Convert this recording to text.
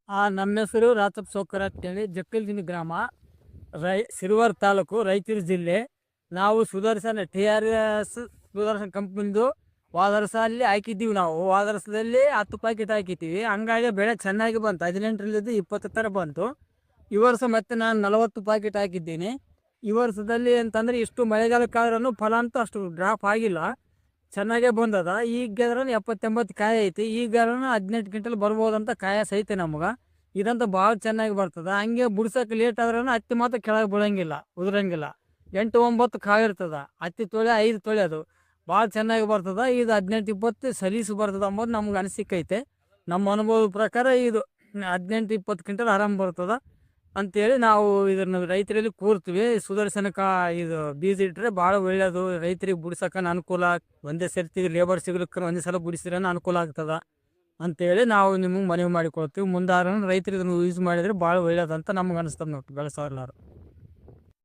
ನಮ್ಮ ಹೆಸರು ರಾತಪ್ ಸೌಕರ್ ಅಂತೇಳಿ ಜಕ್ಕಲ್ದಿನಿ ಗ್ರಾಮ, ಸಿರುವಾರ್ ತಾಲೂಕು, ರಾಯಚೂರು ಜಿಲ್ಲೆ. ನಾವು ಸುದರ್ಶನ TRS ಸುದರ್ಶನ ಕಂಪ್ನಿದು ಹೋದ ವರ್ಷ ಅಲ್ಲಿ ಹಾಕಿದ್ದೀವಿ. ನಾವು ಹೋದ ವರ್ಷದಲ್ಲಿ 10 ಪ್ಯಾಕೆಟ್ ಹಾಕಿದ್ದೀವಿ. ಹಂಗಾಗಿ ಬೆಳೆ ಚೆನ್ನಾಗಿ ಬಂತು. 18ರಿಂದ 20 ಥರ ಬಂತು. ಈ ವರ್ಷ ಮತ್ತೆ ನಾನು 40 ಪ್ಯಾಕೆಟ್ ಹಾಕಿದ್ದೀನಿ. ಈ ವರ್ಷದಲ್ಲಿ ಅಂತಂದರೆ ಇಷ್ಟು ಮಳೆಗಾಲಕ್ಕಾದ್ರೂ ಫಲ ಅಂತೂ ಅಷ್ಟು ಡ್ರಾಪ್ ಆಗಿಲ್ಲ, ಚೆನ್ನಾಗೇ ಬಂದದ. ಈಗ 70-80 ಕಾಯಿ ಐತಿ. ಈಗ 18 ಕ್ವಿಂಟಲ್ ಬರ್ಬೋದಂತ ಕಾಯ ಸೈತೆ ನಮ್ಗೆ. ಇದಂತೂ ಭಾಳ ಚೆನ್ನಾಗಿ ಬರ್ತದೆ. ಹಂಗೆ ಬಿಡ್ಸೋಕೆ ಲೇಟ್ ಆದ್ರೂ ಹತ್ತಿ ಮಾತ್ರ ಕೆಳಗೆ ಬೀಳಂಗಿಲ್ಲ, ಉದುರಂಗಿಲ್ಲ. 8-9 ಕಾಯಿ ಇರ್ತದೆ. ಹತ್ತಿ ತೊಳೆ 5 ತೊಳೆ ಅದು ಭಾಳ ಚೆನ್ನಾಗಿ ಬರ್ತದೆ. ಇದು 18-20 ಸಲೀಸು ಬರ್ತದೆ ಅಂಬೋದು ನಮ್ಗೆ ಅನಿಸಿಕೆ ಐತೆ. ನಮ್ಮ ಅನುಭವದ ಪ್ರಕಾರ ಇದು 18-20 ಕ್ವಿಂಟಲ್ ಆರಾಮ್ ಬರ್ತದೆ ಅಂತೇಳಿ ನಾವು ಇದನ್ನು ರೈತರಲ್ಲಿ ಕೂರ್ತೀವಿ. ಸುದರ್ಶನಕ್ಕೆ ಇದು ಬೀಜ ಇಟ್ಟರೆ ಭಾಳ ಒಳ್ಳೆಯದು. ರೈತರಿಗೆ ಬಿಡ್ಸೋಕೆ ಅನುಕೂಲ, ಒಂದೇ ಸರ್ತಿ ಲೇಬರ್ ಸಿಗ್ಲಿಕ್ಕೆ ಒಂದೇ ಸಲ ಬಿಡಿಸಿದ್ರೆ ಅನುಕೂಲ ಆಗ್ತದೆ ಅಂತೇಳಿ ನಾವು ನಿಮಗೆ ಮನವಿ ಮಾಡಿಕೊಳ್ತೀವಿ. ಮುಂದಾದ್ರೂ ರೈತರು ಇದನ್ನು ಯೂಸ್ ಮಾಡಿದರೆ ಭಾಳ ಒಳ್ಳೆಯದಂತ ನಮ್ಗೆ ಅನಿಸ್ತದೆ ನೋಡಿ, ಬೆಳೆಸೋರು.